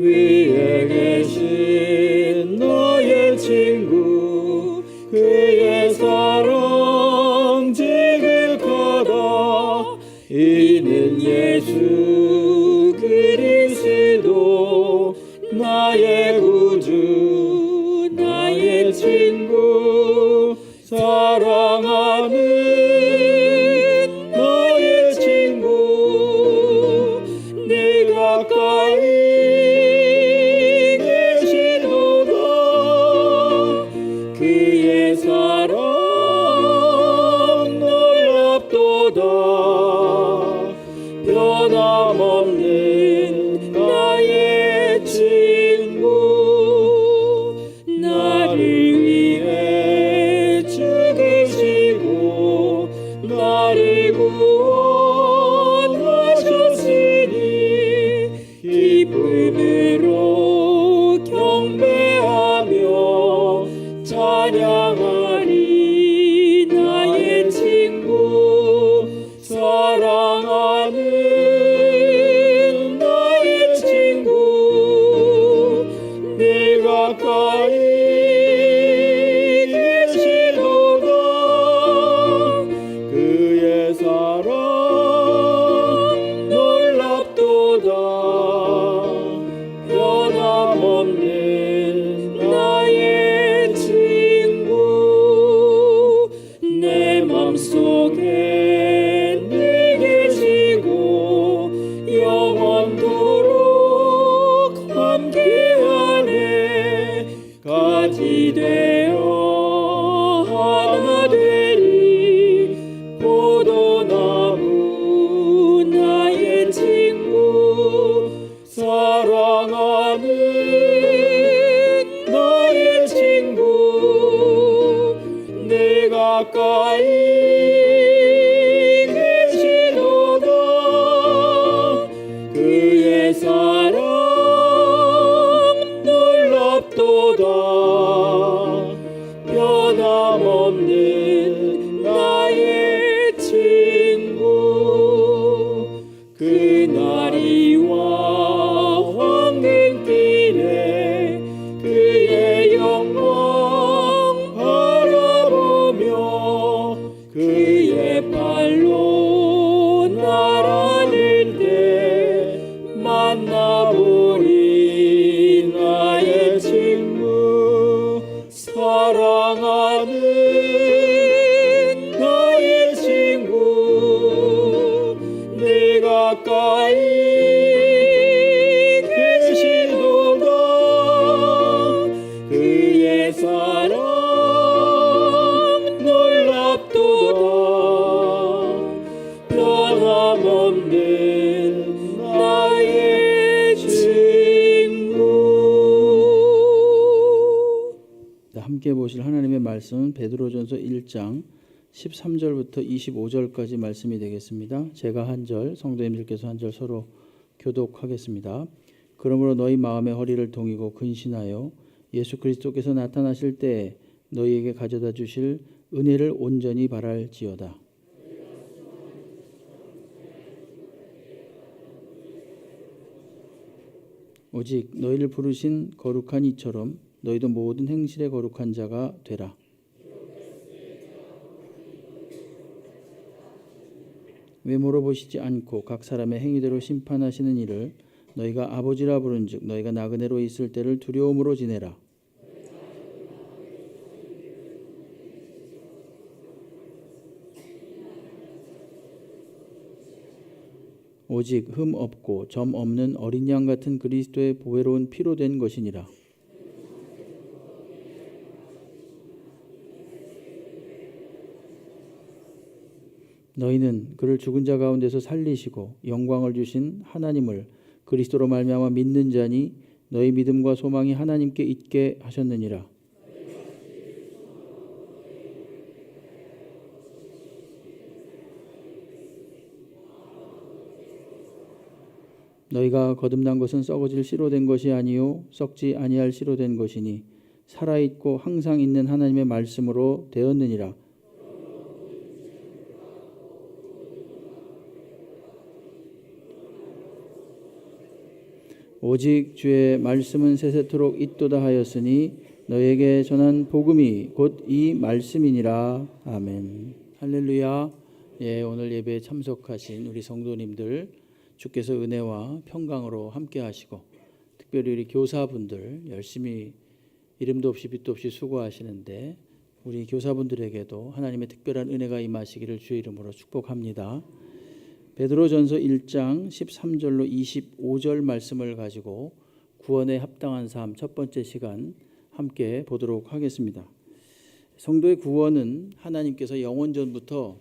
위에 계신 너의 친구 그의 사랑 지극하다. 이는 예수 그리스도 나의 구주 나의 친구 사랑하는 너의 친구 내 가까이 계시도다. 그의 사랑 놀랍도다. 변함없는 나의 친구 나를 위해 죽으시고 나를 구원하셨으니 기쁨으로 경배하며 찬양하리. 나의 친구 사랑하는 나의 친구 내 가까이 계시도다. 그의 사랑 놀랍도다. 변함없는 나의 친구 내 맘속에 늘 계시고 영원토록 함께하네. 같이 되어 하나 되리. 포도나무 나의 친구 사랑하는 너의 친구 내 가까이 계시도다. 그의 사랑 놀랍도다. 변함없는 나의 친구 그날이와 황금길에 그의 영광 바라보며 그의 발로 나라를 때 만나보리. 나의 친구 사랑하는 나의 친구 내 가까이 계시도다. 그의 사랑 놀랍도다. 변함없는 나의 친구. 함께 보실 하나님의 말씀은 베드로전서 1장 13절부터 25절까지 말씀이 되겠습니다. 제가 한 절, 성도님들께서 한 절 서로 교독하겠습니다. 그러므로 너희 마음의 허리를 동이고 근신하여 예수 그리스도께서 나타나실 때 너희에게 가져다 주실 은혜를 온전히 바랄지어다. 오직 너희를 부르신 거룩한 이처럼 너희도 모든 행실에 거룩한 자가 되라. 외모로 보시지 않고 각 사람의 행위대로 심판하시는 이를 너희가 아버지라 부른즉 너희가 나그네로 있을 때를 두려움으로 지내라. 오직 흠 없고 점 없는 어린 양 같은 그리스도의 보배로운 피로 된 것이니라. 너희는 그를 죽은 자 가운데서 살리시고 영광을 주신 하나님을 그리스도로 말미암아 믿는 자니 너희 믿음과 소망이 하나님께 있게 하셨느니라. 너희가 거듭난 것은 썩어질 씨로 된 것이 아니요 썩지 아니할 씨로 된 것이니 살아있고 항상 있는 하나님의 말씀으로 되었느니라. 오직 주의 말씀은 세세토록 있도다 하였으니 너에게 전한 복음이 곧 이 말씀이니라. 아멘. 할렐루야. 예, 오늘 예배에 참석하신 우리 성도님들 주께서 은혜와 평강으로 함께 하시고 특별히 우리 교사분들 열심히 이름도 없이 빛도 없이 수고하시는데 우리 교사분들에게도 하나님의 특별한 은혜가 임하시기를 주의 이름으로 축복합니다. 베드로전서 1장 13절로 25절 말씀을 가지고 구원에 합당한 삶 첫 번째 시간 함께 보도록 하겠습니다. 성도의 구원은 하나님께서 영원전부터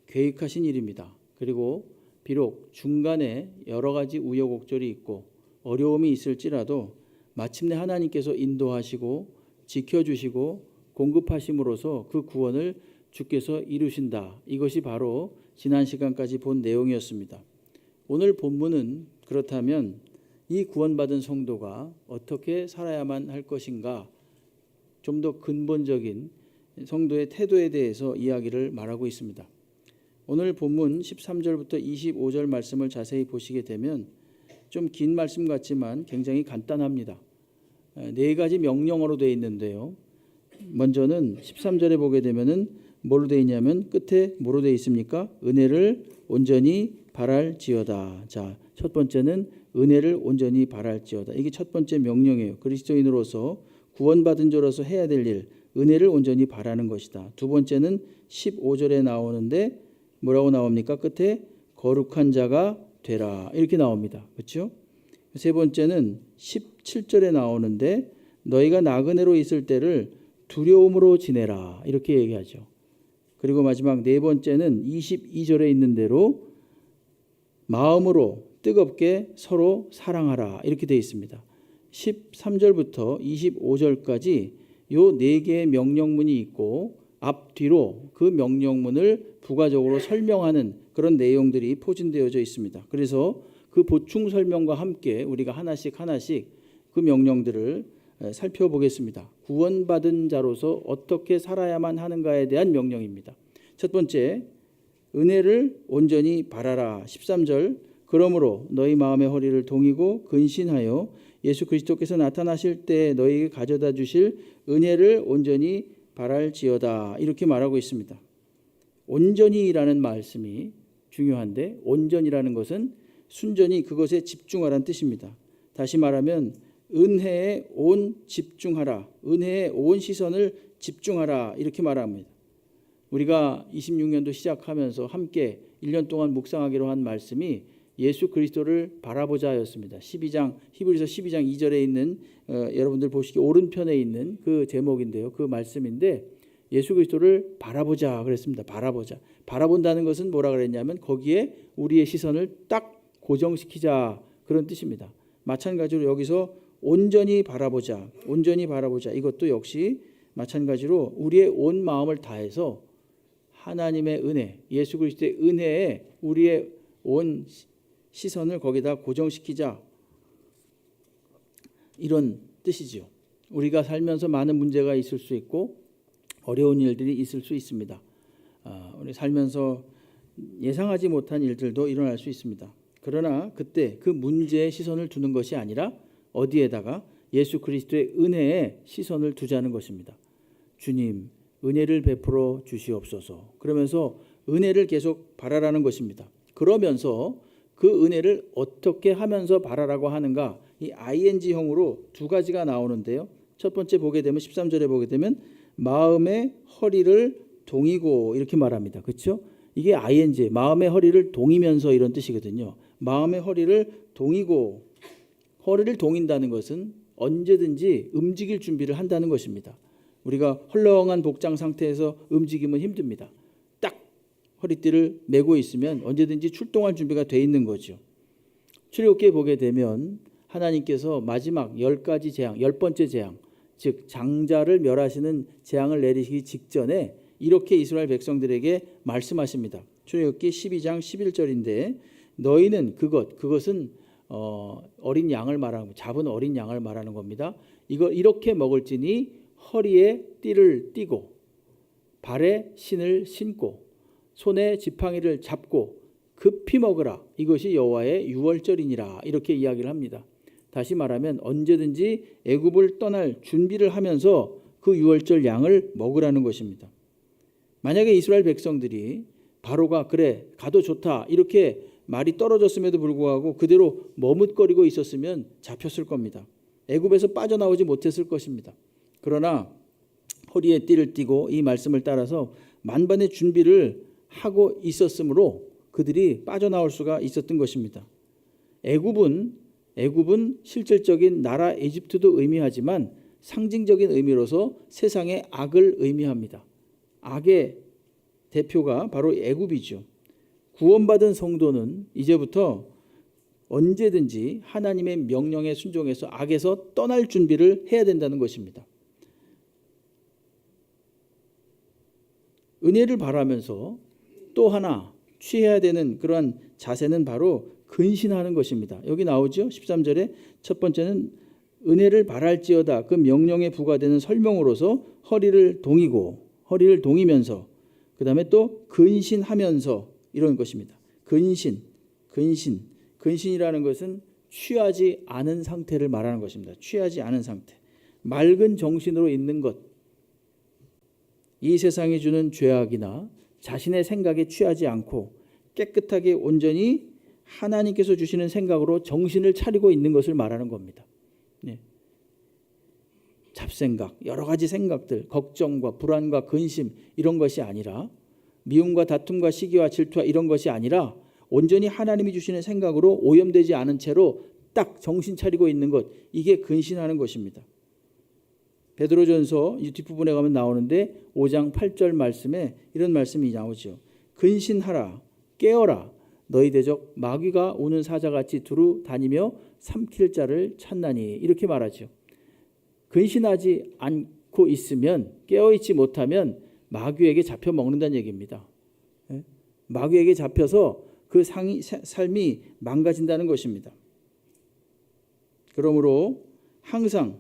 계획하신 일입니다. 그리고 비록 중간에 여러 가지 우여곡절이 있고 어려움이 있을지라도 마침내 하나님께서 인도하시고 지켜주시고 공급하심으로써 그 구원을 주께서 이루신다. 이것이 바로 지난 시간까지 본 내용이었습니다. 오늘 본문은 그렇다면 이 구원받은 성도가 어떻게 살아야만 할 것인가, 좀 더 근본적인 성도의 태도에 대해서 이야기를 말하고 있습니다. 오늘 본문 13절부터 25절 말씀을 자세히 보시게 되면 좀 긴 말씀 같지만 굉장히 간단합니다. 네 가지 명령어로 되어 있는데요. 먼저는 13절에 보게 되면은 뭐로 되어 있냐면 끝에 뭐로 되어 있습니까? 은혜를 온전히 바랄지어다. 자, 첫 번째는 은혜를 온전히 바랄지어다. 이게 첫 번째 명령이에요. 그리스도인으로서 구원받은 자로서 해야 될 일, 은혜를 온전히 바라는 것이다. 두 번째는 15절에 나오는데 뭐라고 나옵니까? 끝에 거룩한 자가 되라. 이렇게 나옵니다. 그렇죠? 세 번째는 17절에 나오는데 너희가 나그네로 있을 때를 두려움으로 지내라. 이렇게 얘기하죠. 그리고 마지막 네 번째는 22절에 있는 대로 마음으로 뜨겁게 서로 사랑하라. 이렇게 되어 있습니다. 13절부터 25절까지 요 네 개의 명령문이 있고 앞뒤로 그 명령문을 부가적으로 설명하는 그런 내용들이 포진되어져 있습니다. 그래서 그 보충 설명과 함께 우리가 하나씩 그 명령들을 살펴보겠습니다. 구원받은 자로서 어떻게 살아야만 하는가에 대한 명령입니다. 첫 번째, 은혜를 온전히 바라라. 13절, 그러므로 너희 마음의 허리를 동이고 근신하여 예수 그리스도께서 나타나실 때 너희에게 가져다 주실 은혜를 온전히 바랄지어다. 이렇게 말하고 있습니다. 온전히라는 말씀이 중요한데 온전이라는 것은 순전히 그것에 집중하라는 뜻입니다. 다시 말하면 은혜에 온 집중하라. 은혜에 온 시선을 집중하라. 이렇게 말합니다. 우리가 26년도 시작하면서 함께 1년 동안 묵상하기로 한 말씀이 예수 그리스도를 바라보자였습니다. 히브리서 12장 2절에 있는 여러분들 보시기 오른편에 있는 그 제목인데요. 그 말씀인데 예수 그리스도를 바라보자 그랬습니다. 바라보자. 바라본다는 것은 뭐라 그랬냐면 거기에 우리의 시선을 딱 고정시키자 그런 뜻입니다. 마찬가지로 여기서 온전히 바라보자. 온전히 바라보자. 이것도 역시 마찬가지로 우리의 온 마음을 다해서 하나님의 은혜, 예수 그리스도의 은혜에 우리의 온 시선을 거기다 고정시키자. 이런 뜻이죠. 우리가 살면서 많은 문제가 있을 수 있고 어려운 일들이 있을 수 있습니다. 우리 살면서 예상하지 못한 일들도 일어날 수 있습니다. 그러나 그때 그 문제에 시선을 두는 것이 아니라 어디에다가 예수 그리스도의 은혜에 시선을 두자는 것입니다. 주님, 은혜를 베풀어 주시옵소서. 그러면서 은혜를 계속 바라라는 것입니다. 그러면서 그 은혜를 어떻게 하면서 바라라고 하는가? 이 ing형으로 두 가지가 나오는데요. 첫 번째 보게 되면 13절에 보게 되면 마음의 허리를 동이고 이렇게 말합니다. 그렇죠? 이게 ing, 마음의 허리를 동이면서 이런 뜻이거든요. 마음의 허리를 동이고, 허리를 동인다는 것은 언제든지 움직일 준비를 한다는 것입니다. 우리가 헐렁한 복장 상태에서 움직이면 힘듭니다. 딱 허리띠를 메고 있으면 언제든지 출동할 준비가 돼 있는 거죠. 출애굽기에 보게 되면 하나님께서 마지막 10가지 재앙, 10번째 재앙, 즉 장자를 멸하시는 재앙을 내리시기 직전에 이렇게 이스라엘 백성들에게 말씀하십니다. 출애굽기 12장 11절인데 너희는 그것은 어린 양을 말하는, 잡은 어린 양을 말하는 겁니다. 이걸 이렇게 먹을지니 허리에 띠를 띠고 발에 신을 신고 손에 지팡이를 잡고 급히 먹으라. 이것이 여호와의 유월절이니라. 이렇게 이야기를 합니다. 다시 말하면 언제든지 애굽을 떠날 준비를 하면서 그 유월절 양을 먹으라는 것입니다. 만약에 이스라엘 백성들이 바로가 그래 가도 좋다 이렇게 말이 떨어졌음에도 불구하고 그대로 머뭇거리고 있었으면 잡혔을 겁니다. 애굽에서 빠져나오지 못했을 것입니다. 그러나 허리에 띠를 띠고 이 말씀을 따라서 만반의 준비를 하고 있었으므로 그들이 빠져나올 수가 있었던 것입니다. 애굽은 실질적인 나라 이집트도 의미하지만 상징적인 의미로서 세상의 악을 의미합니다. 악의 대표가 바로 애굽이죠. 구원받은 성도는 이제부터 언제든지 하나님의 명령에 순종해서 악에서 떠날 준비를 해야 된다는 것입니다. 은혜를 바라면서 또 하나 취해야 되는 그러한 자세는 바로 근신하는 것입니다. 여기 나오죠. 13절에 첫 번째는 은혜를 바랄지어다. 그 명령에 부과되는 설명으로서 허리를 동이면서 그다음에 또 근신하면서 이런 것입니다. 근신이라는 것은 취하지 않은 상태를 말하는 것입니다. 취하지 않은 상태. 맑은 정신으로 있는 것. 이 세상이 주는 죄악이나 자신의 생각에 취하지 않고 깨끗하게 온전히 하나님께서 주시는 생각으로 정신을 차리고 있는 것을 말하는 겁니다. 네. 잡생각, 여러 가지 생각들, 걱정과 불안과 근심 이런 것이 아니라 미움과 다툼과 시기와 질투와 이런 것이 아니라 온전히 하나님이 주시는 생각으로 오염되지 않은 채로 딱 정신 차리고 있는 것, 이게 근신하는 것입니다. 베드로전서 이 뒷부분에 가면 나오는데 5장 8절 말씀에 이런 말씀이 나오죠. 근신하라, 깨어라, 너희 대적 마귀가 오는 사자같이 두루 다니며 삼킬 자를 찾나니, 이렇게 말하죠. 근신하지 않고 있으면, 깨어있지 못하면 마귀에게 잡혀 먹는다는 얘기입니다. 마귀에게 잡혀서 그 삶이 망가진다는 것입니다. 그러므로 항상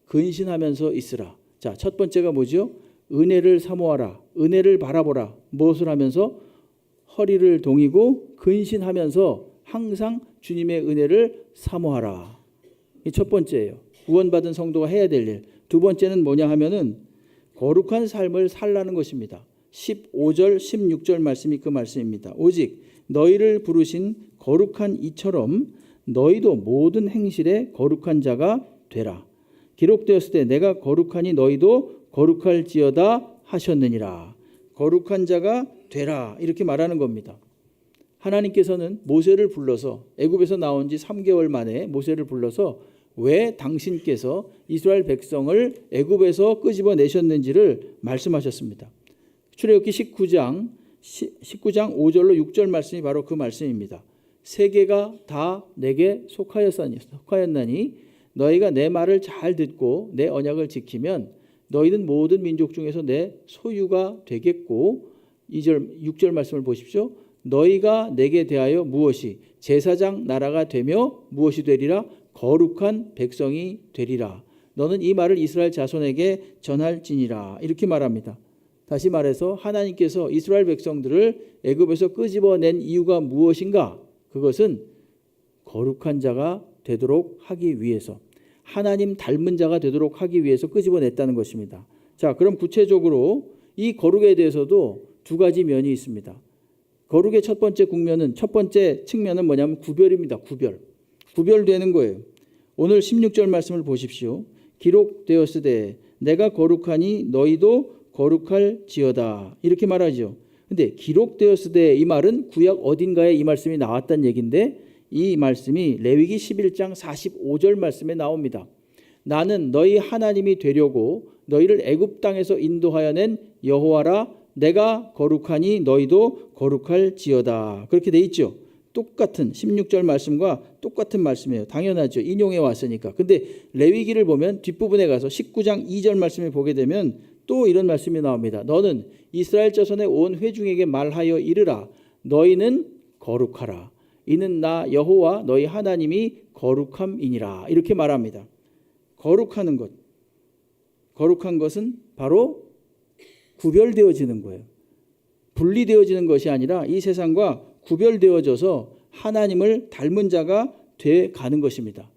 근신하면서 있으라. 자, 첫 번째가 뭐죠? 은혜를 사모하라. 은혜를 바라보라. 무엇을 하면서? 허리를 동이고 근신하면서 항상 주님의 은혜를 사모하라. 이 첫 번째예요. 구원받은 성도가 해야 될 일. 두 번째는 뭐냐 하면은 거룩한 삶을 살라는 것입니다. 15절 16절 말씀이 그 말씀입니다. 오직 너희를 부르신 거룩한 이처럼 너희도 모든 행실에 거룩한 자가 되라. 기록되었을 때 내가 거룩하니 너희도 거룩할지어다 하셨느니라. 거룩한 자가 되라, 이렇게 말하는 겁니다. 하나님께서는 모세를 불러서 애굽에서 나온 지 3개월 만에 모세를 불러서 왜 당신께서 이스라엘 백성을 애굽에서 끄집어내셨는지를 말씀하셨습니다. 출애굽기 19장 5절로 6절 말씀이 바로 그 말씀입니다. 세계가 다 내게 속하였나니 너희가 내 말을 잘 듣고 내 언약을 지키면 너희는 모든 민족 중에서 내 소유가 되겠고, 6절 말씀을 보십시오. 너희가 내게 대하여 무엇이 제사장 나라가 되며 무엇이 되리라? 거룩한 백성이 되리라. 너는 이 말을 이스라엘 자손에게 전할지니라. 이렇게 말합니다. 다시 말해서 하나님께서 이스라엘 백성들을 애굽에서 끄집어낸 이유가 무엇인가? 그것은 거룩한 자가 되도록 하기 위해서, 하나님 닮은 자가 되도록 하기 위해서 끄집어냈다는 것입니다. 자, 그럼 구체적으로 이 거룩에 대해서도 두 가지 면이 있습니다. 거룩의 첫 번째 측면은 뭐냐면 구별입니다. 구별되는 거예요. 오늘 16절 말씀을 보십시오. 기록되었으되 내가 거룩하니 너희도 거룩할지어다, 이렇게 말하죠. 근데 기록되었으되 이 말은 구약 어딘가에 이 말씀이 나왔다는 얘기인데, 이 말씀이 레위기 11장 45절 말씀에 나옵니다. 나는 너희 하나님이 되려고 너희를 애굽 땅에서 인도하여 낸 여호와라. 내가 거룩하니 너희도 거룩할지어다. 그렇게 돼 있죠. 똑같은 16절 말씀과 똑같은 말씀이에요. 당연하죠. 인용해 왔으니까. 근데 레위기를 보면 뒷부분에 가서 19장 2절 말씀을 보게 되면 또 이런 말씀이 나옵니다. 너는 이스라엘 자손의 온 회중에게 말하여 이르라. 너희는 거룩하라. 이는 나 여호와 너희 하나님이 거룩함이니라. 이렇게 말합니다. 거룩하는 것. 거룩한 것은 바로 구별되어지는 거예요. 분리되어지는 것이 아니라 이 세상과 구별되어져서 하나님을 닮은 자가 돼 가는 것입니다.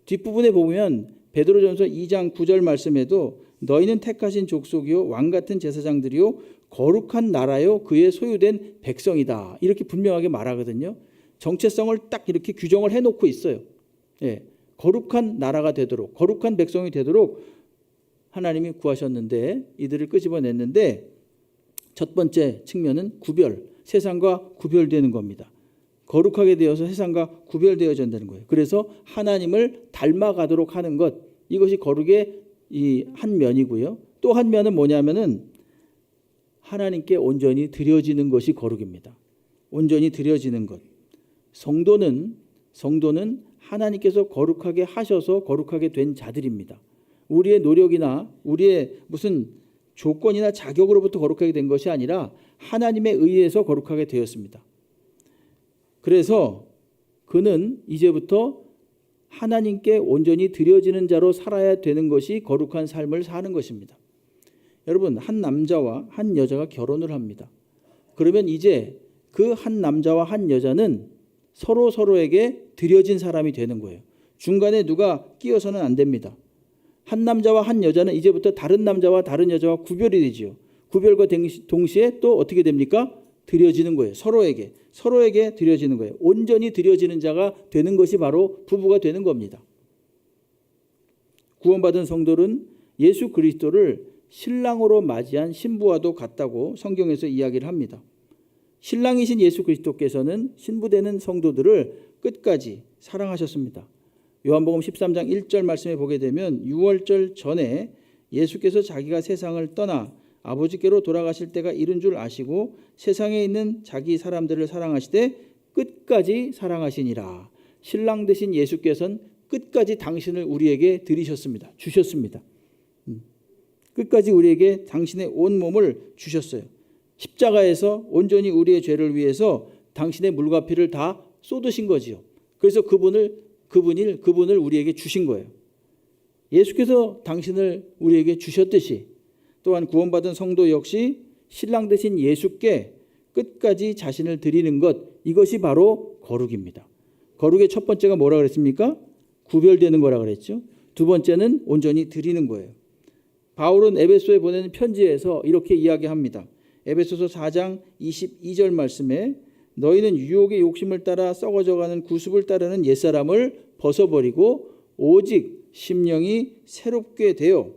뒷부분에 보면 베드로전서 2장 9절 말씀에도 너희는 택하신 족속이요 왕 같은 제사장들이요 거룩한 나라요 그의 소유된 백성이다. 이렇게 분명하게 말하거든요. 정체성을 딱 이렇게 규정을 해놓고 있어요. 예, 거룩한 나라가 되도록, 거룩한 백성이 되도록 하나님이 구하셨는데 이들을 끄집어냈는데 첫 번째 측면은 구별, 세상과 구별되는 겁니다. 거룩하게 되어서 세상과 구별되어진다는 거예요. 그래서 하나님을 닮아가도록 하는 것, 이것이 거룩의 이 한 면이고요. 또 한 면은 뭐냐면은 하나님께 온전히 드려지는 것이 거룩입니다. 온전히 드려지는 것. 성도는 하나님께서 거룩하게 하셔서 거룩하게 된 자들입니다. 우리의 노력이나 우리의 무슨 조건이나 자격으로부터 거룩하게 된 것이 아니라 하나님에 의해서 거룩하게 되었습니다. 그래서 그는 이제부터 하나님께 온전히 드려지는 자로 살아야 되는 것이 거룩한 삶을 사는 것입니다. 여러분, 한 남자와 한 여자가 결혼을 합니다. 그러면 이제 그 한 남자와 한 여자는 서로에게 드려진 사람이 되는 거예요. 중간에 누가 끼어서는 안 됩니다. 한 남자와 한 여자는 이제부터 다른 남자와 다른 여자와 구별이 되지요. 구별과 동시에 또 어떻게 됩니까? 드려지는 거예요. 서로에게 드려지는 거예요. 온전히 드려지는 자가 되는 것이 바로 부부가 되는 겁니다. 구원받은 성도는 예수 그리스도를 신랑으로 맞이한 신부와도 같다고 성경에서 이야기를 합니다. 신랑이신 예수 그리스도께서는 신부되는 성도들을 끝까지 사랑하셨습니다. 요한복음 13장 1절 말씀에 보게 되면 6월절 전에 예수께서 자기가 세상을 떠나 아버지께로 돌아가실 때가 이른 줄 아시고 세상에 있는 자기 사람들을 사랑하시되 끝까지 사랑하시니라. 신랑 되신 예수께서는 끝까지 당신을 우리에게 드리셨습니다. 주셨습니다. 끝까지 우리에게 당신의 온 몸을 주셨어요. 십자가에서 온전히 우리의 죄를 위해서 당신의 물과 피를 다 쏟으신 거지요. 그래서 그분을 우리에게 주신 거예요. 예수께서 당신을 우리에게 주셨듯이 또한 구원받은 성도 역시 신랑 되신 예수께 끝까지 자신을 드리는 것, 이것이 바로 거룩입니다. 거룩의 첫 번째가 뭐라 그랬습니까? 구별되는 거라 그랬죠. 두 번째는 온전히 드리는 거예요. 바울은 에베소에 보내는 편지에서 이렇게 이야기합니다. 에베소서 4장 22절 말씀에 너희는 유혹의 욕심을 따라 썩어져가는 구습을 따르는 옛사람을 벗어버리고 오직 심령이 새롭게 되어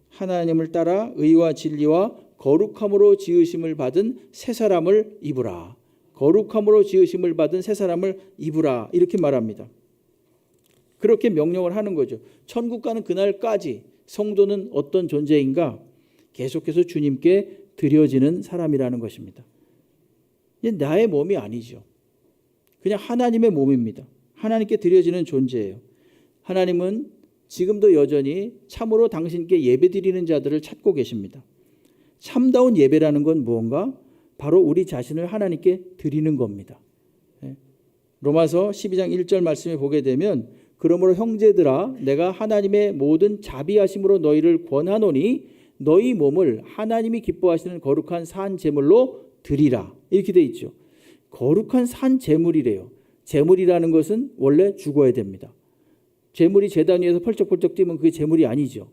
하나님을 따라 의와 진리와 거룩함으로 지으심을 받은 새 사람을 입으라. 거룩함으로 지으심을 받은 새 사람을 입으라. 이렇게 말합니다. 그렇게 명령을 하는 거죠. 천국 가는 그날까지 성도는 어떤 존재인가? 계속해서 주님께 드려지는 사람이라는 것입니다. 나의 몸이 아니죠. 그냥 하나님의 몸입니다. 하나님께 드려지는 존재예요. 하나님은 지금도 여전히 참으로 당신께 예배드리는 자들을 찾고 계십니다. 참다운 예배라는 건 무언가? 바로 우리 자신을 하나님께 드리는 겁니다. 로마서 12장 1절 말씀에 보게 되면 그러므로 형제들아 내가 하나님의 모든 자비하심으로 너희를 권하노니 너희 몸을 하나님이 기뻐하시는 거룩한 산 제물로 드리라. 이렇게 돼 있죠. 거룩한 산 제물이래요. 제물이라는 것은 원래 죽어야 됩니다. 제물이 제단 위에서 펄쩍펄쩍 뛰면 그게 제물이 아니죠.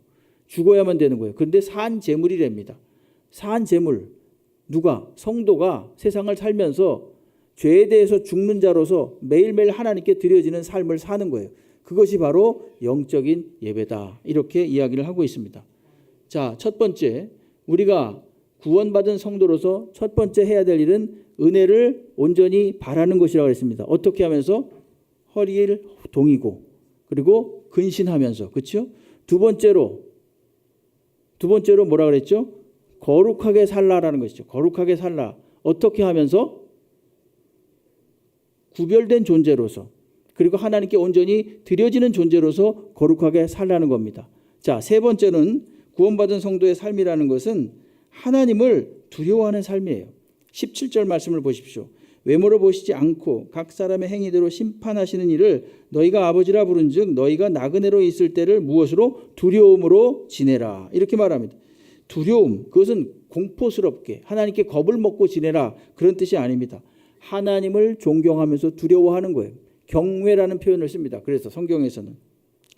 죽어야만 되는 거예요. 그런데 산 제물이랍니다. 산 제물. 누가? 성도가 세상을 살면서 죄에 대해서 죽는 자로서 매일매일 하나님께 드려지는 삶을 사는 거예요. 그것이 바로 영적인 예배다. 이렇게 이야기를 하고 있습니다. 자, 첫 번째, 우리가 구원받은 성도로서 첫 번째 해야 될 일은 은혜를 온전히 바라는 것이라고 했습니다. 어떻게 하면서? 허리를 동이고 그리고 근신하면서. 그렇죠? 두 번째로 뭐라 그랬죠? 거룩하게 살라라는 것이죠. 거룩하게 살라. 어떻게 하면서? 구별된 존재로서 그리고 하나님께 온전히 드려지는 존재로서 거룩하게 살라는 겁니다. 자, 세 번째는 구원받은 성도의 삶이라는 것은 하나님을 두려워하는 삶이에요. 17절 말씀을 보십시오. 외모로 보시지 않고 각 사람의 행위대로 심판하시는 이를 너희가 아버지라 부른즉 너희가 나그네로 있을 때를 무엇으로? 두려움으로 지내라. 이렇게 말합니다. 두려움, 그것은 공포스럽게 하나님께 겁을 먹고 지내라 그런 뜻이 아닙니다. 하나님을 존경하면서 두려워하는 거예요. 경외라는 표현을 씁니다. 그래서 성경에서는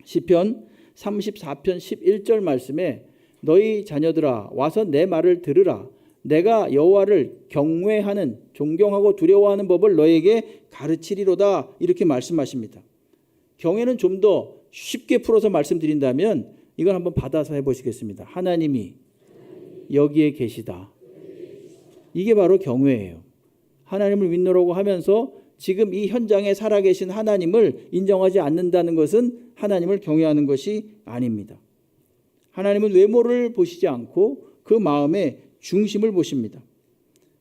시편 34편 11절 말씀에 너희 자녀들아 와서 내 말을 들으라. 내가 여호와를 경외하는 존경하고 두려워하는 법을 너에게 가르치리로다. 이렇게 말씀하십니다. 경외는 좀 더 쉽게 풀어서 말씀드린다면 이걸 한번 받아서 해보시겠습니다. 하나님이 여기에 계시다. 이게 바로 경외예요. 하나님을 믿노라고 하면서 지금 이 현장에 살아계신 하나님을 인정하지 않는다는 것은 하나님을 경외하는 것이 아닙니다. 하나님은 외모를 보시지 않고 그 마음의 중심을 보십니다.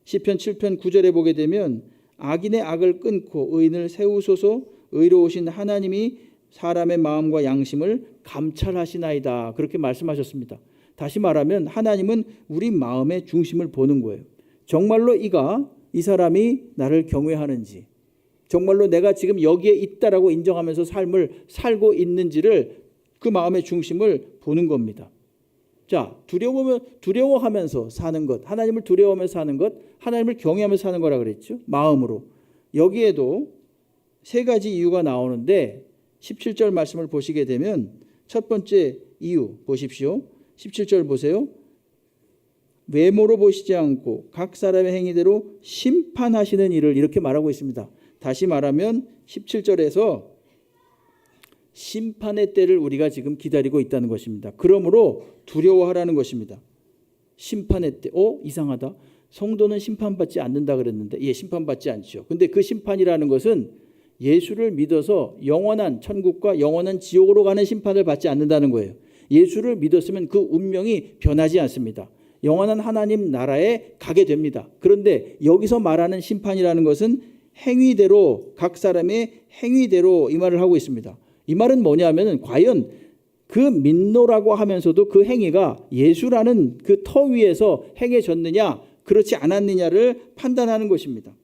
시편 7편 9절에 보게 되면 악인의 악을 끊고 의인을 세우소서. 의로우신 하나님이 사람의 마음과 양심을 감찰하시나이다. 그렇게 말씀하셨습니다. 다시 말하면 하나님은 우리 마음의 중심을 보는 거예요. 정말로 이 사람이 나를 경외하는지, 정말로 내가 지금 여기에 있다라고 인정하면서 삶을 살고 있는지를 그 마음의 중심을 보는 겁니다. 자, 두려워하면서 사는 것, 하나님을 두려워하면서 사는 것, 하나님을 경외하면서 사는 거라 그랬죠. 마음으로. 여기에도 세 가지 이유가 나오는데 17절 말씀을 보시게 되면 첫 번째 이유 보십시오. 17절 보세요. 외모로 보시지 않고 각 사람의 행위대로 심판하시는 일을 이렇게 말하고 있습니다. 다시 말하면 17절에서 심판의 때를 우리가 지금 기다리고 있다는 것입니다. 그러므로 두려워하라는 것입니다. 심판의 때. 이상하다. 성도는 심판받지 않는다 그랬는데 심판받지 않죠. 근데 그 심판이라는 것은 예수를 믿어서 영원한 천국과 영원한 지옥으로 가는 심판을 받지 않는다는 거예요. 예수를 믿었으면 그 운명이 변하지 않습니다. 영원한 하나님 나라에 가게 됩니다. 그런데 여기서 말하는 심판이라는 것은 행위대로, 각 사람의 행위대로 이 말을 하고 있습니다. 이 말은 뭐냐면 과연 그 믿노라고 하면서도 그 행위가 예수라는 그 터 위에서 행해졌느냐 그렇지 않았느냐를 판단하는 것입니다.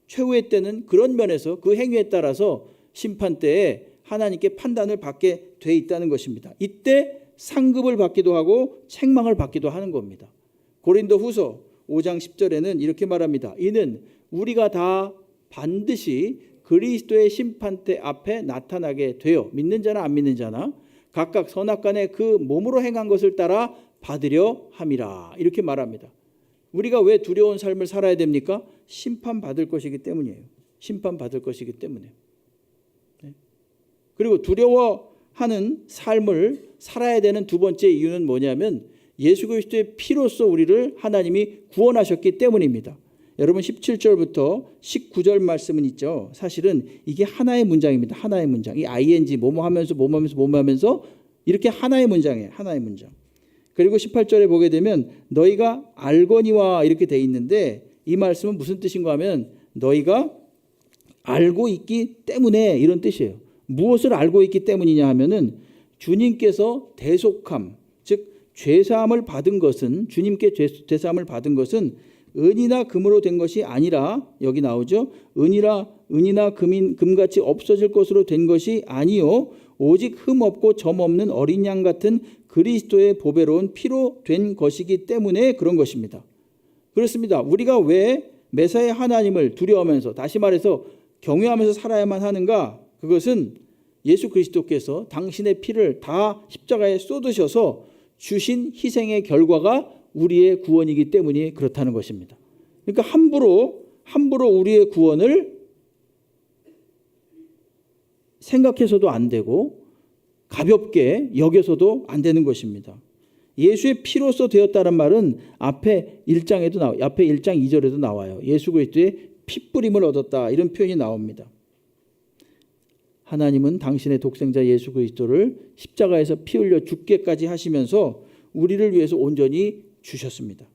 최후의 때는 그런 면에서 그 행위에 따라서 심판 때에 하나님께 판단을 받게 돼 있다는 것입니다. 이때 상급을 받기도 하고 책망을 받기도 하는 겁니다. 고린도후서 5장 10절에는 이렇게 말합니다. 이는 우리가 다 반드시 그리스도의 심판대 앞에 나타나게 되어 믿는 자나 안 믿는 자나 각각 선악간에 그 몸으로 행한 것을 따라 받으려 함이라. 이렇게 말합니다. 우리가 왜 두려운 삶을 살아야 됩니까? 심판받을 것이기 때문이에요. 심판받을 것이기 때문에. 그리고 두려워하는 삶을 살아야 되는 두 번째 이유는 뭐냐면 예수 그리스도의 피로써 우리를 하나님이 구원하셨기 때문입니다. 여러분 17절부터 19절 말씀은 있죠. 사실은 이게 하나의 문장입니다. 하나의 문장. 이 ing 뭐뭐하면서 이렇게 하나의 문장이에요. 하나의 문장. 그리고 18절에 보게 되면 너희가 알거니와 이렇게 돼 있는데 이 말씀은 무슨 뜻인가 하면 너희가 알고 있기 때문에 이런 뜻이에요. 무엇을 알고 있기 때문이냐 하면은 주님께서 대속함, 즉 죄사함을 받은 것은 주님께 죄사함을 받은 것은 은이나 금으로 된 것이 아니라 여기 나오죠. 은이나 금같이 없어질 것으로 된 것이 아니요 오직 흠 없고 점 없는 어린 양 같은 그리스도의 보배로운 피로 된 것이기 때문에 그런 것입니다. 그렇습니다. 우리가 왜 메사의 하나님을 두려워하면서 다시 말해서 경외하면서 살아야만 하는가? 그것은 예수 그리스도께서 당신의 피를 다 십자가에 쏟으셔서 주신 희생의 결과가 우리의 구원이기 때문에 그렇다는 것입니다. 그러니까 함부로 우리의 구원을 생각해서도 안 되고 가볍게 여겨서도 안 되는 것입니다. 예수의 피로써 되었다는 말은 앞에 1장 2절에도 나와요. 예수 그리스도의 피뿌림을 얻었다 이런 표현이 나옵니다. 하나님은 당신의 독생자 예수 그리스도를 십자가에서 피 흘려 죽게까지 하시면서 우리를 위해서 온전히 주셨습니다.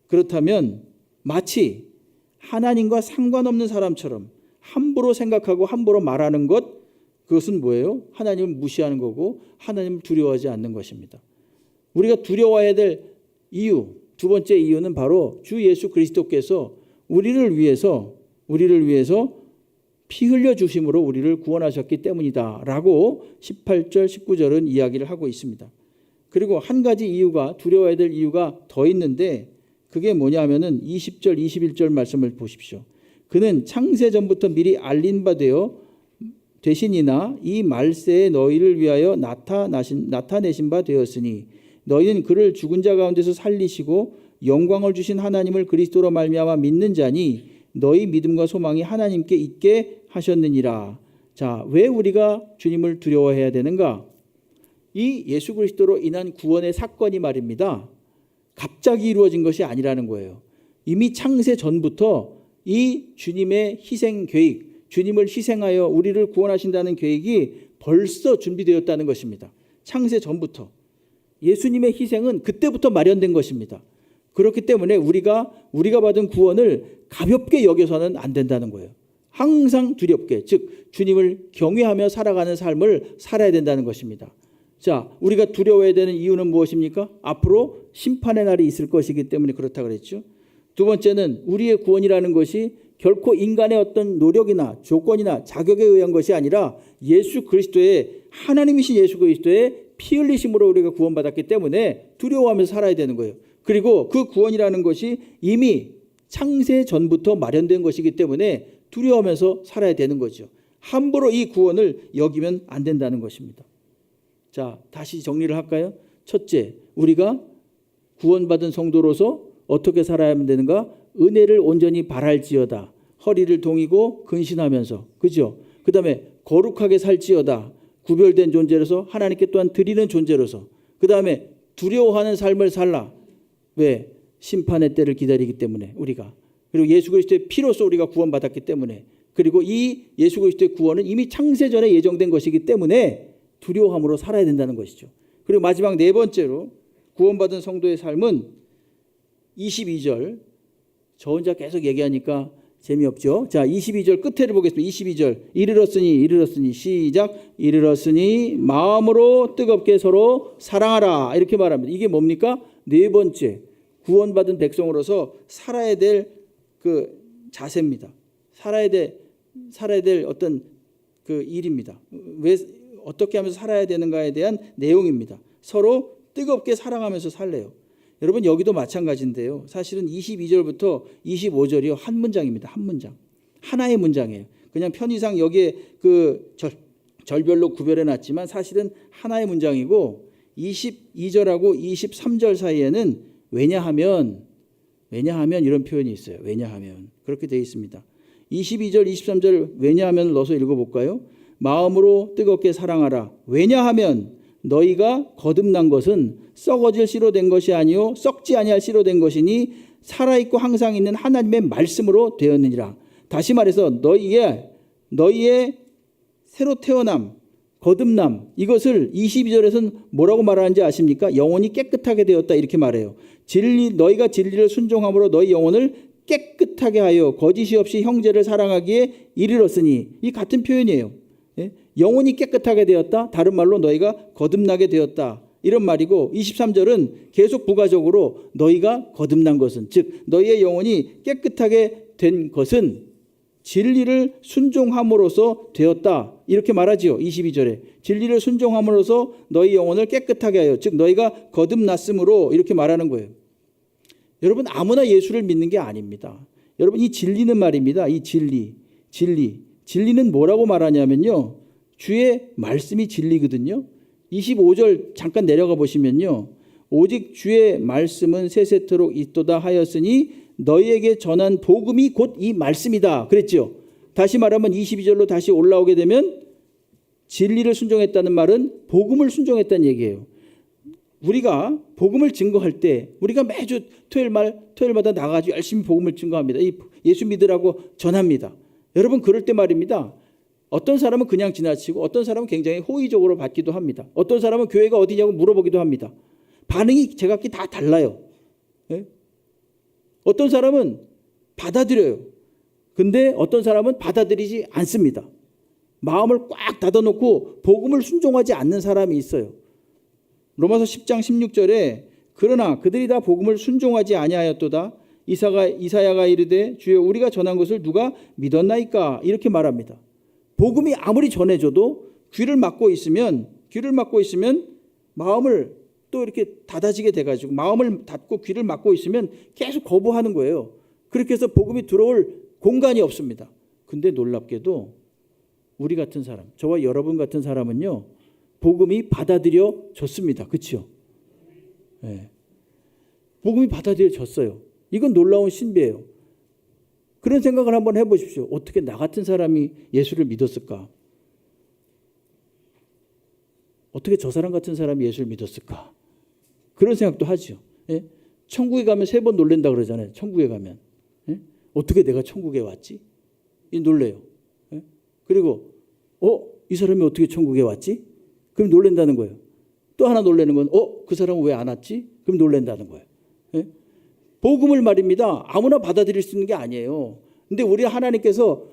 그렇다면 마치 하나님과 상관없는 사람처럼 함부로 생각하고 함부로 말하는 것 그것은 뭐예요? 하나님을 무시하는 거고 하나님을 두려워하지 않는 것입니다. 우리가 두려워해야 될 이유, 두 번째 이유는 바로 주 예수 그리스도께서 우리를 위해서 피 흘려 주심으로 우리를 구원하셨기 때문이다라고 18절 19절은 이야기를 하고 있습니다. 그리고 한 가지 이유가 두려워해야 될 이유가 더 있는데 그게 뭐냐면은 20절 21절 말씀을 보십시오. 그는 창세 전부터 미리 알린 바 되어 되시니나 이 말세에 너희를 위하여 나타내신 바 되었으니 너희는 그를 죽은 자 가운데서 살리시고 영광을 주신 하나님을 그리스도로 말미암아 믿는 자니 너희 믿음과 소망이 하나님께 있게 하셨느니라. 자, 왜 우리가 주님을 두려워해야 되는가? 이 예수 그리스도로 인한 구원의 사건이 말입니다. 갑자기 이루어진 것이 아니라는 거예요. 이미 창세 전부터 이 주님의 희생 계획, 주님을 희생하여 우리를 구원하신다는 계획이 벌써 준비되었다는 것입니다. 창세 전부터. 예수님의 희생은 그때부터 마련된 것입니다. 그렇기 때문에 우리가 받은 구원을 가볍게 여겨서는 안 된다는 거예요. 항상 두렵게, 즉 주님을 경외하며 살아가는 삶을 살아야 된다는 것입니다. 자, 우리가 두려워해야 되는 이유는 무엇입니까? 앞으로 심판의 날이 있을 것이기 때문에 그렇다 그랬죠. 두 번째는 우리의 구원이라는 것이 결코 인간의 어떤 노력이나 조건이나 자격에 의한 것이 아니라 예수 그리스도의, 하나님이신 예수 그리스도의 피 흘리심으로 우리가 구원받았기 때문에 두려워하면서 살아야 되는 거예요. 그리고 그 구원이라는 것이 이미 창세 전부터 마련된 것이기 때문에 두려워하면서 살아야 되는 거죠. 함부로 이 구원을 여기면 안 된다는 것입니다. 자, 다시 정리를 할까요? 첫째, 우리가 구원받은 성도로서 어떻게 살아야 되는가? 은혜를 온전히 바랄지어다. 허리를 동이고 근신하면서, 그죠? 그 다음에 거룩하게 살지어다. 구별된 존재로서 하나님께 또한 드리는 존재로서. 그 다음에 두려워하는 삶을 살라. 왜? 심판의 때를 기다리기 때문에 우리가. 그리고 예수 그리스도의 피로써 우리가 구원받았기 때문에. 그리고 이 예수 그리스도의 구원은 이미 창세 전에 예정된 것이기 때문에 두려워함으로 살아야 된다는 것이죠. 그리고 마지막 네 번째로 구원받은 성도의 삶은 22절. 저 혼자 계속 얘기하니까 재미없죠. 자, 22절 끝에를 보겠습니다. 22절. 이르렀으니 시작. 이르렀으니 마음으로 뜨겁게 서로 사랑하라. 이렇게 말합니다. 이게 뭡니까? 네 번째. 구원받은 백성으로서 살아야 될 그 자세입니다. 살아야 될 어떤 그 일입니다. 왜 어떻게 하면서 살아야 되는가에 대한 내용입니다. 서로 뜨겁게 사랑하면서 살래요. 여러분, 여기도 마찬가지인데요. 사실은 22절부터 25절이요. 한 문장입니다. 한 문장. 하나의 문장이에요. 그냥 편의상 여기에 그 절별로 구별해 놨지만 사실은 하나의 문장이고 22절하고 23절 사이에는 왜냐하면 이런 표현이 있어요. 왜냐하면. 그렇게 되어 있습니다. 22절, 23절 왜냐하면을 넣어서 읽어볼까요? 마음으로 뜨겁게 사랑하라. 왜냐하면 너희가 거듭난 것은 썩어질 씨로 된 것이 아니요 썩지 아니할 씨로 된 것이니 살아있고 항상 있는 하나님의 말씀으로 되었느니라. 다시 말해서 너희의 새로 태어남, 거듭남, 이것을 22절에서는 뭐라고 말하는지 아십니까? 영혼이 깨끗하게 되었다, 이렇게 말해요. 너희가 진리를 순종함으로 너희 영혼을 깨끗하게 하여 거짓이 없이 형제를 사랑하기에 이르렀으니, 이 같은 표현이에요. 예? 영혼이 깨끗하게 되었다, 다른 말로 너희가 거듭나게 되었다, 이런 말이고, 23절은 계속 부가적으로 너희가 거듭난 것은, 즉 너희의 영혼이 깨끗하게 된 것은 진리를 순종함으로써 되었다, 이렇게 말하지요. 22절에 진리를 순종함으로써 너희 영혼을 깨끗하게 하여, 즉 너희가 거듭났으므로, 이렇게 말하는 거예요. 여러분, 아무나 예수를 믿는 게 아닙니다. 여러분, 이 진리는 말입니다. 이 진리는 뭐라고 말하냐면요, 주의 말씀이 진리거든요. 25절 잠깐 내려가 보시면요, 오직 주의 말씀은 세세토록 있도다 하였으니 너희에게 전한 복음이 곧 이 말씀이다, 그랬죠. 다시 말하면 22절로 다시 올라오게 되면 진리를 순종했다는 말은 복음을 순종했다는 얘기예요. 우리가 복음을 증거할 때, 우리가 매주 토요일마다 나가지고 열심히 복음을 증거합니다. 예수 믿으라고 전합니다. 여러분, 그럴 때 말입니다, 어떤 사람은 그냥 지나치고 어떤 사람은 굉장히 호의적으로 받기도 합니다. 어떤 사람은 교회가 어디냐고 물어보기도 합니다. 반응이 제각기 다 달라요. 예? 어떤 사람은 받아들여요. 근데 어떤 사람은 받아들이지 않습니다. 마음을 꽉 닫아놓고 복음을 순종하지 않는 사람이 있어요. 로마서 10장 16절에 그러나 그들이 다 복음을 순종하지 아니하였도다. 이사야가 이르되 주여 우리가 전한 것을 누가 믿었나이까, 이렇게 말합니다. 복음이 아무리 전해져도 귀를 막고 있으면 마음을 또 이렇게 닫아지게 돼가지고, 마음을 닫고 귀를 막고 있으면 계속 거부하는 거예요. 그렇게 해서 복음이 들어올 공간이 없습니다. 근데 놀랍게도 우리 같은 사람, 저와 여러분 같은 사람은요, 복음이 받아들여졌습니다. 그렇죠? 네. 복음이 받아들여졌어요. 이건 놀라운 신비예요. 그런 생각을 한번 해보십시오. 어떻게 나 같은 사람이 예수를 믿었을까? 어떻게 저 사람 같은 사람이 예수를 믿었을까? 그런 생각도 하죠. 예? 천국에 가면 3번 놀랜다 그러잖아요. 천국에 가면. 예? 어떻게 내가 천국에 왔지? 이 놀래요. 예? 그리고 이 사람이 어떻게 천국에 왔지? 그럼 놀랜다는 거예요. 또 하나 놀라는 건 그 사람은 왜 안 왔지? 그럼 놀랜다는 거예요. 예? 복음을 말입니다. 아무나 받아들일 수 있는 게 아니에요. 근데 우리 하나님께서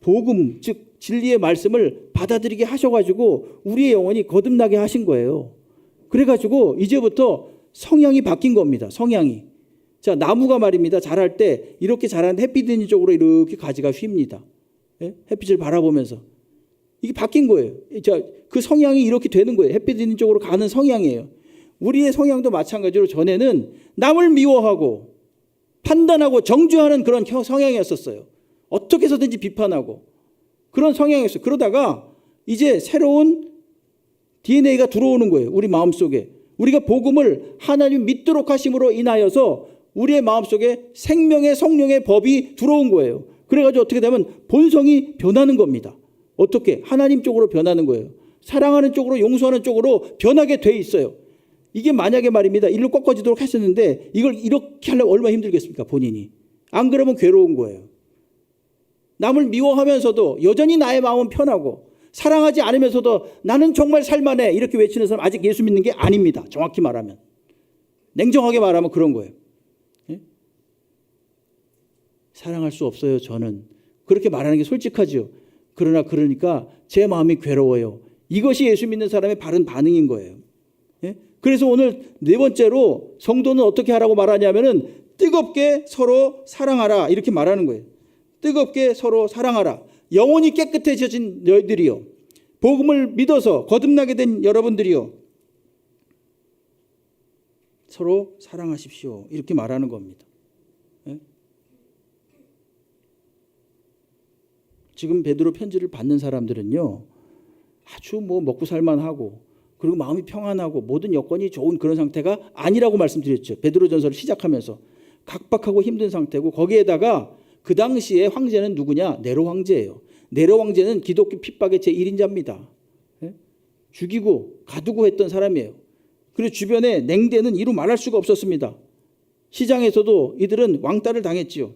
복음, 즉 진리의 말씀을 받아들이게 하셔가지고 우리의 영혼이 거듭나게 하신 거예요. 그래가지고 이제부터 성향이 바뀐 겁니다. 성향이. 자, 나무가 말입니다. 자랄 때 이렇게 자라는데 햇빛 있는 쪽으로 이렇게 가지가 휩니다. 예? 햇빛을 바라보면서. 이게 바뀐 거예요. 자, 그 성향이 이렇게 되는 거예요. 햇빛 있는 쪽으로 가는 성향이에요. 우리의 성향도 마찬가지로 전에는 남을 미워하고 판단하고 정죄하는 그런 성향이었었어요. 어떻게 해서든지 비판하고 그런 성향이었어요. 그러다가 이제 새로운 DNA가 들어오는 거예요. 우리 마음속에. 우리가 복음을 하나님 믿도록 하심으로 인하여서 우리의 마음속에 생명의 성령의 법이 들어온 거예요. 그래가지고 어떻게 되면 본성이 변하는 겁니다. 어떻게? 하나님 쪽으로 변하는 거예요. 사랑하는 쪽으로, 용서하는 쪽으로 변하게 돼 있어요. 이게 만약에 말입니다. 일로 꺾어지도록 했었는데 이걸 이렇게 하려면 얼마나 힘들겠습니까? 본인이. 안 그러면 괴로운 거예요. 남을 미워하면서도 여전히 나의 마음은 편하고 사랑하지 않으면서도 나는 정말 살만해 이렇게 외치는 사람 아직 예수 믿는 게 아닙니다. 정확히 말하면. 냉정하게 말하면 그런 거예요. 예? 사랑할 수 없어요. 저는. 그렇게 말하는 게 솔직하죠. 그러니까 제 마음이 괴로워요. 이것이 예수 믿는 사람의 바른 반응인 거예요. 예? 그래서 오늘 4번째로 성도는 어떻게 하라고 말하냐면은 뜨겁게 서로 사랑하라 이렇게 말하는 거예요. 뜨겁게 서로 사랑하라. 영혼이 깨끗해져진 너희들이요. 복음을 믿어서 거듭나게 된 여러분들이요. 서로 사랑하십시오. 이렇게 말하는 겁니다. 예? 지금 베드로 편지를 받는 사람들은요. 아주 먹고 살만하고 그리고 마음이 평안하고 모든 여건이 좋은 그런 상태가 아니라고 말씀드렸죠. 베드로전서를 시작하면서 각박하고 힘든 상태고 거기에다가 그 당시에 황제는 누구냐? 네로 황제예요. 네로 황제는 기독교 핍박의 제1인자입니다. 죽이고 가두고 했던 사람이에요. 그리고 주변에 냉대는 이루 말할 수가 없었습니다. 시장에서도 이들은 왕따를 당했지요.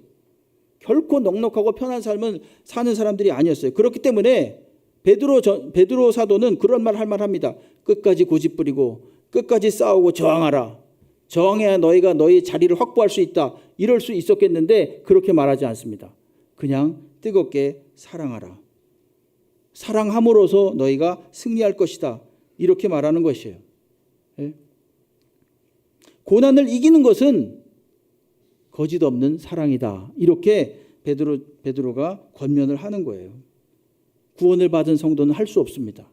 결코 넉넉하고 편한 삶을 사는 사람들이 아니었어요. 그렇기 때문에 베드로 사도는 그런 말 할 만합니다. 끝까지 고집부리고 끝까지 싸우고 저항하라. 저항해야 너희가 너희 자리를 확보할 수 있다. 이럴 수 있었겠는데 그렇게 말하지 않습니다. 그냥 뜨겁게 사랑하라. 사랑함으로써 너희가 승리할 것이다. 이렇게 말하는 것이에요. 예? 고난을 이기는 것은 거짓 없는 사랑이다. 이렇게 베드로가 권면을 하는 거예요. 구원을 받은 성도는 할 수 없습니다.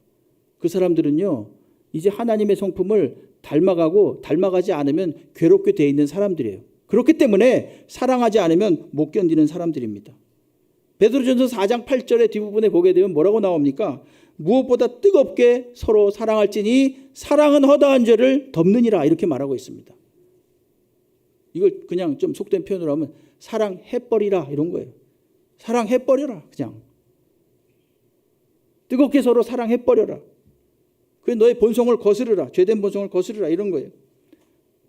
그 사람들은요. 이제 하나님의 성품을 닮아가지 않으면 괴롭게 돼 있는 사람들이에요. 그렇기 때문에 사랑하지 않으면 못 견디는 사람들입니다. 베드로전서 4장 8절의 뒷부분에 보게 되면 뭐라고 나옵니까? 무엇보다 뜨겁게 서로 사랑할지니 사랑은 허다한 죄를 덮느니라 이렇게 말하고 있습니다. 이걸 그냥 좀 속된 표현으로 하면 사랑해버리라 이런 거예요. 사랑해버려라 그냥. 뜨겁게 서로 사랑해버려라. 그래 너의 본성을 거스르라. 죄된 본성을 거스르라 이런 거예요.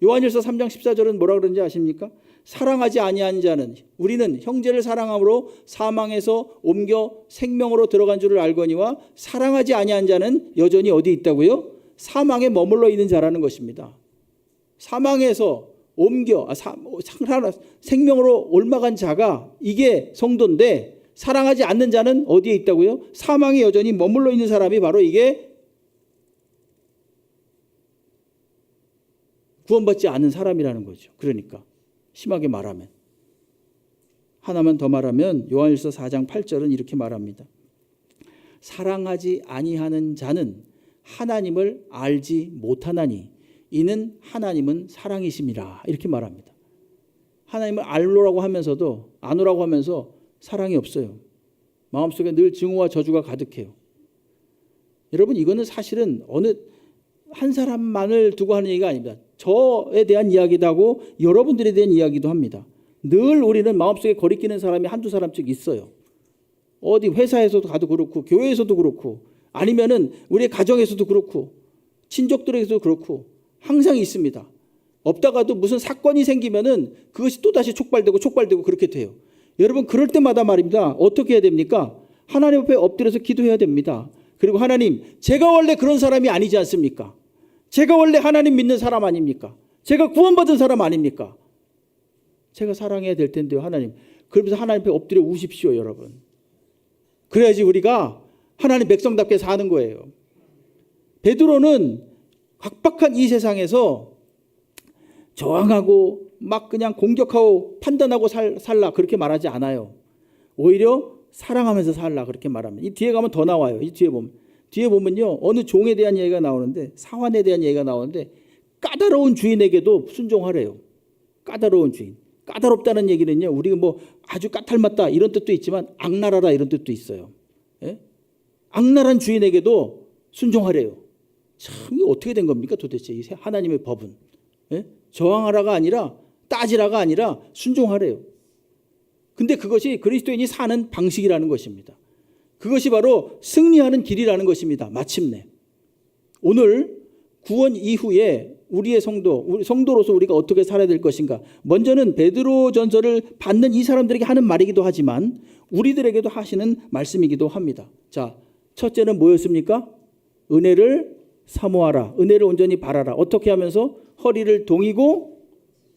요한일서 3장 14절은 뭐라 그러는지 아십니까? 사랑하지 아니한 자는 우리는 형제를 사랑함으로 사망에서 옮겨 생명으로 들어간 줄을 알거니와 사랑하지 아니한 자는 여전히 어디 있다고요? 사망에 머물러 있는 자라는 것입니다. 사망에서 옮겨 생명으로 옮아간 자가 이게 성도인데 사랑하지 않는 자는 어디에 있다고요? 사망에 여전히 머물러 있는 사람이 바로 이게 구원받지 않은 사람이라는 거죠. 그러니까 심하게 말하면 하나만 더 말하면 요한일서 4장 8절은 이렇게 말합니다. 사랑하지 아니하는 자는 하나님을 알지 못하나니 이는 하나님은 사랑이심이라 이렇게 말합니다. 하나님을 알로라고 하면서도 아노라고 하면서 사랑이 없어요. 마음속에 늘 증오와 저주가 가득해요. 여러분, 이거는 사실은 어느 한 사람만을 두고 하는 얘기가 아닙니다. 저에 대한 이야기도 하고 여러분들에 대한 이야기도 합니다. 늘 우리는 마음속에 거리끼는 사람이 한두 사람씩 있어요. 어디 회사에서도 가도 그렇고 교회에서도 그렇고 아니면은 우리의 가정에서도 그렇고 친족들에게도 그렇고 항상 있습니다. 없다가도 무슨 사건이 생기면은 그것이 또다시 촉발되고 그렇게 돼요. 여러분, 그럴 때마다 말입니다. 어떻게 해야 됩니까? 하나님 앞에 엎드려서 기도해야 됩니다. 그리고 하나님, 제가 원래 그런 사람이 아니지 않습니까? 제가 원래 하나님 믿는 사람 아닙니까? 제가 구원받은 사람 아닙니까? 제가 사랑해야 될 텐데요, 하나님. 그러면서 하나님 앞에 엎드려 우십시오, 여러분. 그래야지 우리가 하나님 백성답게 사는 거예요. 베드로는 각박한 이 세상에서 저항하고 막 그냥 공격하고 판단하고 살라 그렇게 말하지 않아요. 오히려 사랑하면서 살라 그렇게 말합니다. 이 뒤에 가면 더 나와요. 이 뒤에 보면요, 어느 종에 대한 얘기가 나오는데, 사환에 대한 얘기가 나오는데 까다로운 주인에게도 순종하래요. 까다로운 주인. 까다롭다는 얘기는요, 우리가 뭐 아주 까탈맞다 이런 뜻도 있지만 악랄하다 이런 뜻도 있어요. 예? 악랄한 주인에게도 순종하래요. 참, 이게 어떻게 된 겁니까 도대체 이 하나님의 법은? 예? 저항하라가 아니라, 따지라가 아니라 순종하래요. 근데 그것이 그리스도인이 사는 방식이라는 것입니다. 그것이 바로 승리하는 길이라는 것입니다. 마침내 오늘 구원 이후에 우리의 성도로서 우리가 어떻게 살아야 될 것인가. 먼저는 베드로전서를 받는 이 사람들에게 하는 말이기도 하지만 우리들에게도 하시는 말씀이기도 합니다. 자, 첫째는 뭐였습니까? 은혜를 사모하라. 은혜를 온전히 바라라. 어떻게 하면서? 허리를 동이고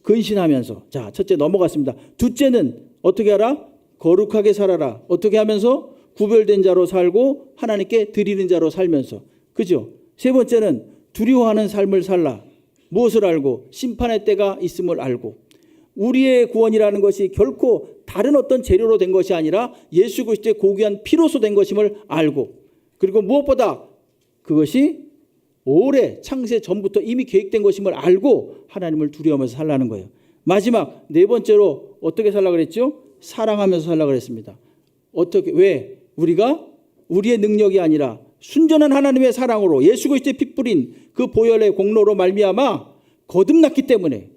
근신하면서. 자, 첫째 넘어갔습니다. 둘째는 어떻게 하라? 거룩하게 살아라. 어떻게 하면서? 구별된 자로 살고 하나님께 드리는 자로 살면서. 그죠? 세 번째는 두려워하는 삶을 살라. 무엇을 알고? 심판의 때가 있음을 알고. 우리의 구원이라는 것이 결코 다른 어떤 재료로 된 것이 아니라 예수 그리스도의 고귀한 피로서 된 것임을 알고, 그리고 무엇보다 그것이 오래 창세 전부터 이미 계획된 것임을 알고 하나님을 두려워하면서 살라는 거예요. 마지막 네 번째로 어떻게 살라 그랬죠? 사랑하면서 살라 그랬습니다. 어떻게? 왜? 우리가 우리의 능력이 아니라 순전한 하나님의 사랑으로 예수 그리스도의 피 뿌린 그 보혈의 공로로 말미암아 거듭났기 때문에,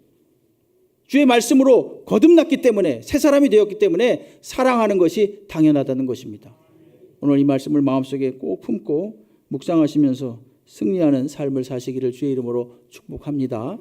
주의 말씀으로 거듭났기 때문에, 새 사람이 되었기 때문에 사랑하는 것이 당연하다는 것입니다. 오늘 이 말씀을 마음속에 꼭 품고 묵상하시면서 승리하는 삶을 사시기를 주의 이름으로 축복합니다.